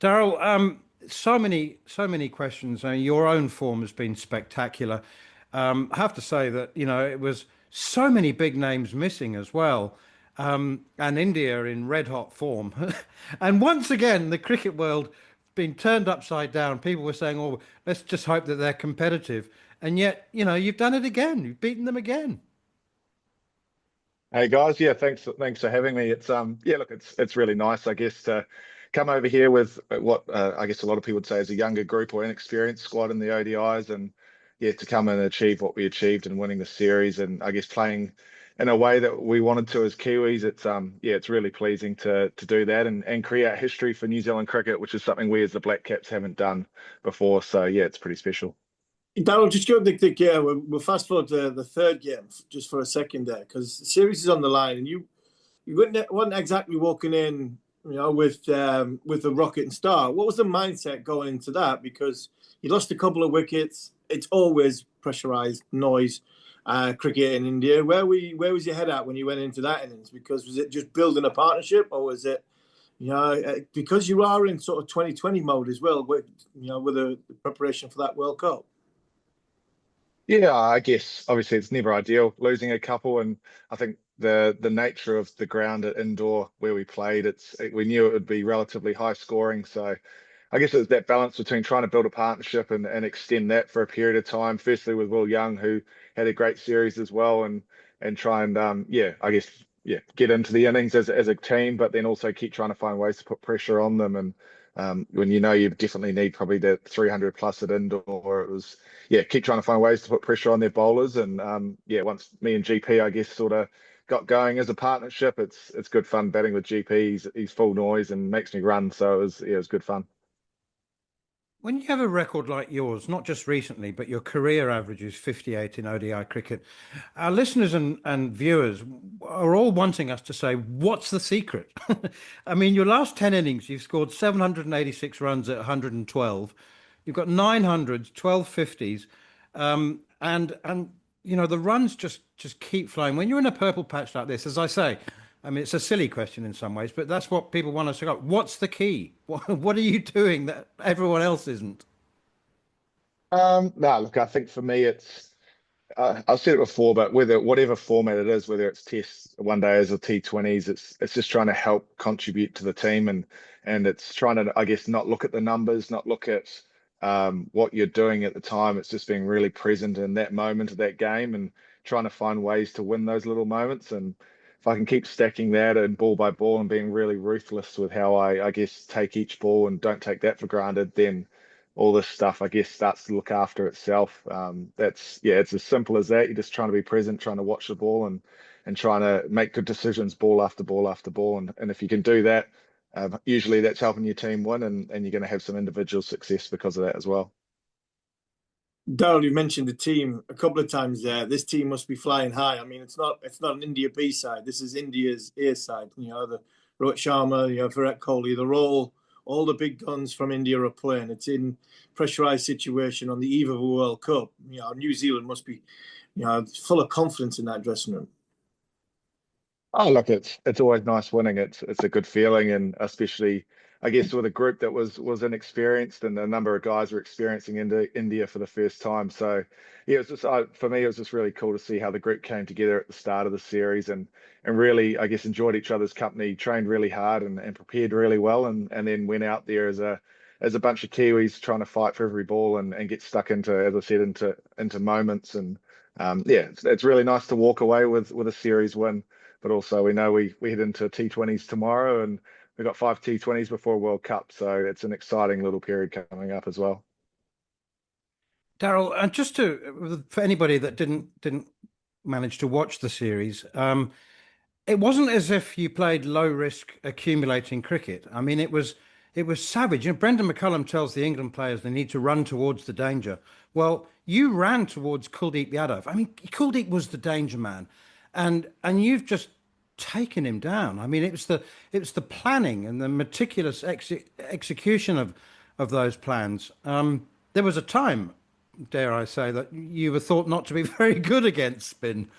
Daryl, so many questions. Your own form has been spectacular. I have to say that, it was so many big names missing as well. And India in red hot form. And once again, the cricket world been turned upside down. People were saying, oh, let's just hope that they're competitive. And yet, you've done it again. You've beaten them again. Hey guys, yeah, thanks for having me. Yeah, look, it's really nice, I guess, to come over here with what I guess a lot of people would say is a younger group or inexperienced squad in the ODIs, and yeah, to come and achieve what we achieved and winning the series, and I guess playing in a way that we wanted to as Kiwis. Yeah, it's really pleasing to do that and create history for New Zealand cricket, which is something we as the Black Caps haven't done before. So yeah, it's pretty special. Darryl, just go the game. We'll fast forward to the third game just for a second there, because the series is on the line, and you weren't exactly walking in, with the rocket and start. What was the mindset going into that? Because you lost a couple of wickets. It's always pressurized noise, cricket in India. Where was your head at when you went into that innings? Because was it just building a partnership, or was it, because you are in sort of 2020 mode as well, with the preparation for that World Cup? Yeah, I guess obviously it's never ideal losing a couple, and I think the nature of the ground at indoor where we played, we knew it would be relatively high scoring. So I guess it was that balance between trying to build a partnership and extend that for a period of time. Firstly with Will Young, who had a great series as well, and try and yeah, I guess yeah, get into the innings as a team, but then also keep trying to find ways to put pressure on them. And when you definitely need probably that 300 plus at indoor, it was yeah, keep trying to find ways to put pressure on their bowlers. And yeah, once me and GP, I guess, sort of got going as a partnership, it's good fun batting with GP. He's full noise and makes me run, so it was good fun. When you have a record like yours, not just recently, but your career average is 58 in ODI cricket, our listeners and viewers are all wanting us to say, what's the secret? I mean, your last 10 innings, you've scored 786 runs at 112. You've got 900s, 12 50s, and the runs just keep flowing. When you're in a purple patch like this, as I say, I mean, it's a silly question in some ways, but that's what people want us to go. What's the key? What are you doing that everyone else isn't? No, look, I think for me, I've said it before, but whatever format it is, whether it's tests, one days or T20s, it's just trying to help contribute to the team, and it's trying to, I guess, not look at the numbers, not look at what you're doing at the time. It's just being really present in that moment of that game and trying to find ways to win those little moments. And if I can keep stacking that and ball by ball and being really ruthless with how I guess take each ball and don't take that for granted, then all this stuff, I guess, starts to look after itself. Yeah, it's as simple as that. You're just trying to be present, trying to watch the ball and trying to make good decisions, ball after ball after ball. And if you can do that, usually that's helping your team win, and you're going to have some individual success because of that as well. Daryl, you mentioned the team a couple of times there. This team must be flying high. I mean, it's not an India B side. This is India's A side. The Rohit Sharma, Virat Kohli. They're all the big guns from India are playing. It's in pressurized situation on the eve of a World Cup. New Zealand must be, full of confidence in that dressing room. Oh, look, it's always nice winning. It's a good feeling, and especially I guess with a group that was inexperienced, and a number of guys were experiencing into India for the first time. So yeah, it was just for me, it was just really cool to see how the group came together at the start of the series, and really, I guess, enjoyed each other's company, trained really hard, and prepared really well, and then went out there as a bunch of Kiwis trying to fight for every ball and get stuck into, as I said, into moments. And yeah, it's really nice to walk away with a series win. But also we know we head into T20s tomorrow, and we've got 5 T20s before a World Cup. So it's an exciting little period coming up as well. Daryl, and just for anybody that didn't manage to watch the series, it wasn't as if you played low risk accumulating cricket. I mean, it was savage. Brendan McCullum tells the England players they need to run towards the danger. Well, you ran towards Kuldeep Yadav. I mean, Kuldeep was the danger man, and you've just taken him down. I mean, it was the planning and the meticulous execution of those plans. There was a time, dare I say, that you were thought not to be very good against spin.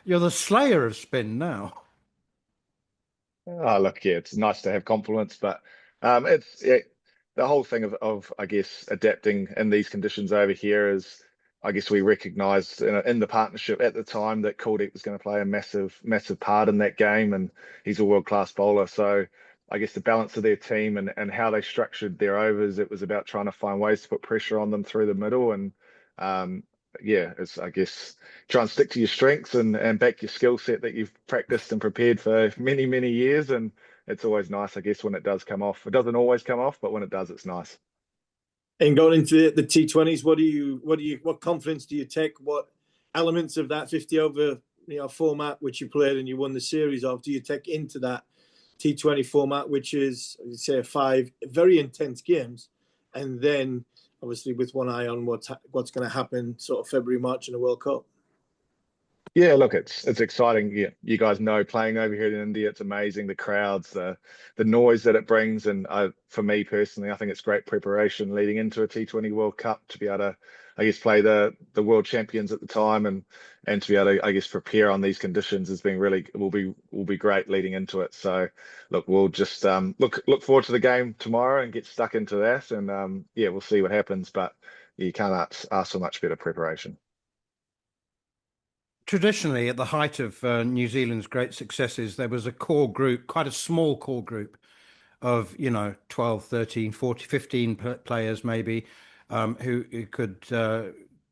You're the slayer of spin now. Oh, look, yeah, it's nice to have compliments, but the whole thing of I guess adapting in these conditions over here is, I guess we recognised in the partnership at the time that Kuldeep was going to play a massive part in that game, and he's a world-class bowler. So I guess the balance of their team and how they structured their overs, it was about trying to find ways to put pressure on them through the middle. And um, yeah, it's, I guess, try and stick to your strengths and back your skill set that you've practiced and prepared for many years. And it's always nice, I guess, when it does come off. It doesn't always come off, but when it does, it's nice. And going into the T20s, what confidence do you take? What elements of that 50 over format which you played and you won the series of do you take into that T20 format, which is, say, 5 very intense games, and then obviously with one eye on what's going to happen sort of February, March in the World Cup? Yeah, look, it's exciting. Yeah, you guys know playing over here in India, it's amazing. The crowds, the noise that it brings, and for me personally, I think it's great preparation leading into a T20 World Cup to be able to, I guess, play the world champions at the time, and to be able to, I guess, prepare on these conditions has been really will be great leading into it. So, look, we'll just look forward to the game tomorrow and get stuck into that, and yeah, we'll see what happens. But you can't ask for much better preparation. Traditionally, at the height of New Zealand's great successes, there was a core group, quite a small core group of, 12, 13, 40, 15 players maybe, who could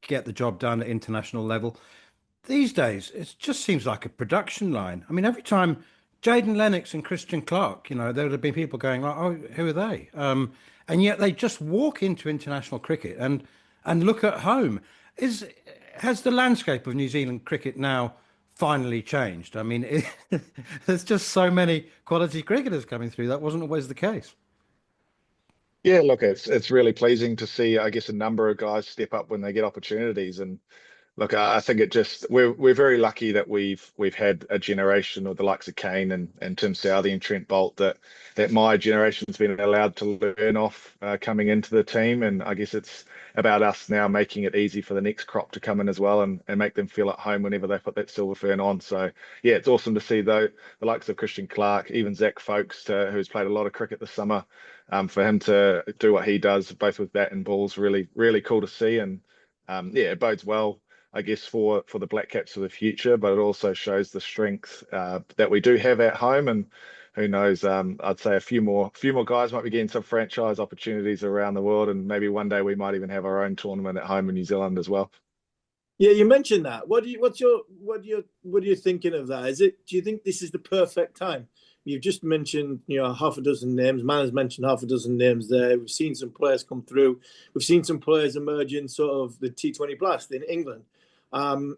get the job done at international level. These days, it just seems like a production line. I mean, every time Jaden Lennox and Christian Clark, there would have been people going, "Oh, who are they?" And yet they just walk into international cricket and look at home. Has the landscape of New Zealand cricket now finally changed? I mean, there's just so many quality cricketers coming through. That wasn't always the case. Yeah, look, it's really pleasing to see, I guess, a number of guys step up when they get opportunities. And look, I think it just we're very lucky that we've had a generation of the likes of Kane and Tim Southey and Trent Bolt that my generation's been allowed to learn off coming into the team. And I guess it's about us now making it easy for the next crop to come in as well and make them feel at home whenever they put that silver fern on. So yeah, it's awesome to see though the likes of Christian Clark, even Zach Folkes, who's played a lot of cricket this summer. For him to do what he does, both with bat and balls, really cool to see. And yeah, it bodes well, I guess, for the Black Caps for the future, but it also shows the strength that we do have at home. And who knows? I'd say a few more guys might be getting some franchise opportunities around the world, and maybe one day we might even have our own tournament at home in New Zealand as well. Yeah, you mentioned that. What are you thinking of that? Do you think this is the perfect time? You've just mentioned, half a dozen names. Man has mentioned half a dozen names there. We've seen some players come through. We've seen some players emerge in sort of the T20 Blast in England.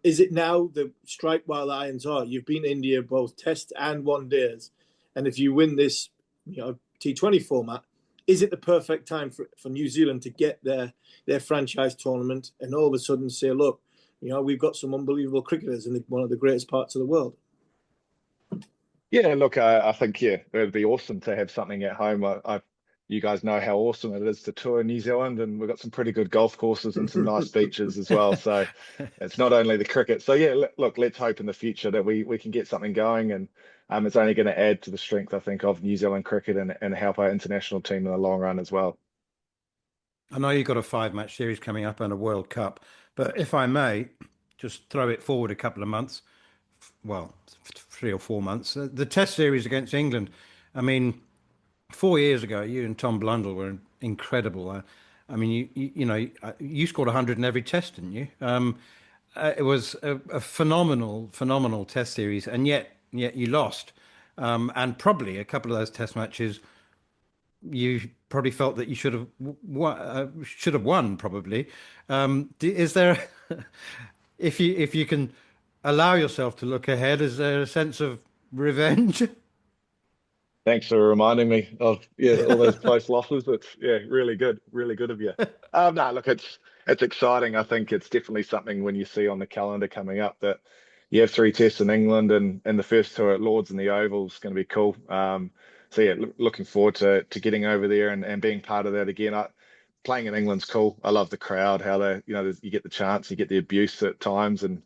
Is it now the strike while the iron's hot? You've been in India both test and one days, and if you win this, T20 format, is it the perfect time for New Zealand to get their franchise tournament and all of a sudden say, look, we've got some unbelievable cricketers in one of the greatest parts of the world? Yeah, look, I think yeah, it'd be awesome to have something at home. You guys know how awesome it is to tour New Zealand, and we've got some pretty good golf courses and some nice beaches as well. So it's not only the cricket. So yeah, look, let's hope in the future that we can get something going, and it's only going to add to the strength, I think, of New Zealand cricket and help our international team in the long run as well. I know you've got a 5-match series coming up and a World Cup, but if I may just throw it forward a couple of months, well, 3 or 4 months, the Test series against England. I mean, 4 years ago, you and Tom Blundell were incredible. I mean, you scored 100 in every test, didn't you? It was a phenomenal test series, and yet you lost. And probably a couple of those test matches, you probably felt that you should have won. Probably, is there, if you can allow yourself to look ahead, is there a sense of revenge? Thanks for reminding me of all those close losses. It's really good of you. No, look, it's exciting. I think it's definitely something when you see on the calendar coming up that you have 3 tests in England and the first two at Lords and the Oval is going to be cool. So yeah, looking forward to getting over there and being part of that again. Playing in England's cool. I love the crowd, how they, you get the chance, you get the abuse at times, and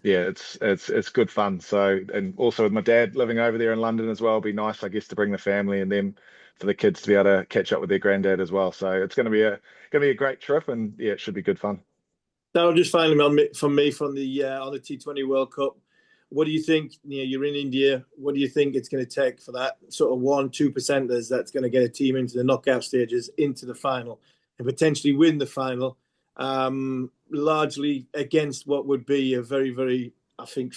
yeah, it's good fun. So, and also with my dad living over there in London as well, it'd be nice, I guess, to bring the family and them for the kids to be able to catch up with their granddad as well. So it's going to be a great trip, and yeah, it should be good fun. Now, just finally from the on the T20 World Cup, what do you think? You're in India. What do you think it's going to take for that sort of 1-2% that's going to get a team into the knockout stages, into the final, and potentially win the final? Largely against what would be a very, very, I think,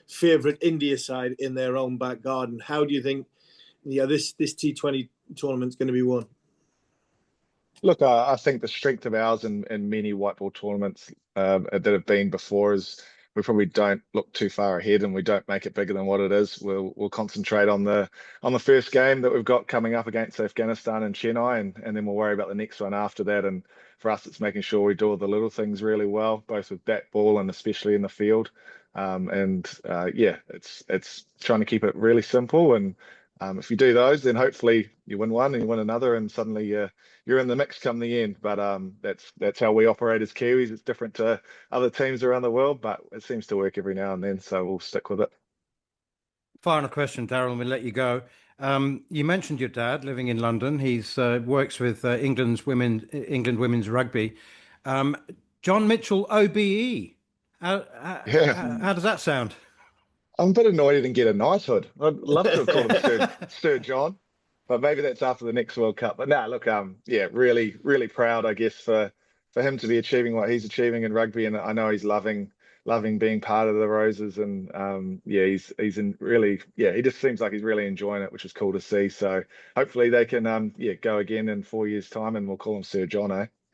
favourite India side in their own back garden. How do you think this T20 tournament's going to be won? Look, I think the strength of ours in many white ball tournaments that have been before is we probably don't look too far ahead, and we don't make it bigger than what it is. We'll concentrate on the first game that we've got coming up against Afghanistan and Chennai, and then we'll worry about the next one after that. And for us, it's making sure we do all the little things really well, both with bat, ball, and especially in the field. Yeah, it's trying to keep it really simple. And if you do those, then hopefully you win one and you win another, and suddenly you're in the mix come the end. But that's how we operate as Kiwis. It's different to other teams around the world, but it seems to work every now and then, so we'll stick with it. Final question, Daryl, and we'll let you go. You mentioned your dad living in London. He's works with England women's rugby. John Mitchell, OBE. Yeah, How does that sound? I'm a bit annoyed he didn't get a knighthood. I'd love to have called him Sir John, but maybe that's after the next World Cup. But no, look, yeah, really, really proud, I guess, for him to be achieving what he's achieving in rugby, and I know he's loving being part of the Roses, and yeah, he's in really, yeah, he just seems like he's really enjoying it, which is cool to see. So hopefully they can yeah, go again in 4 years' time, and we'll call him Sir John, eh?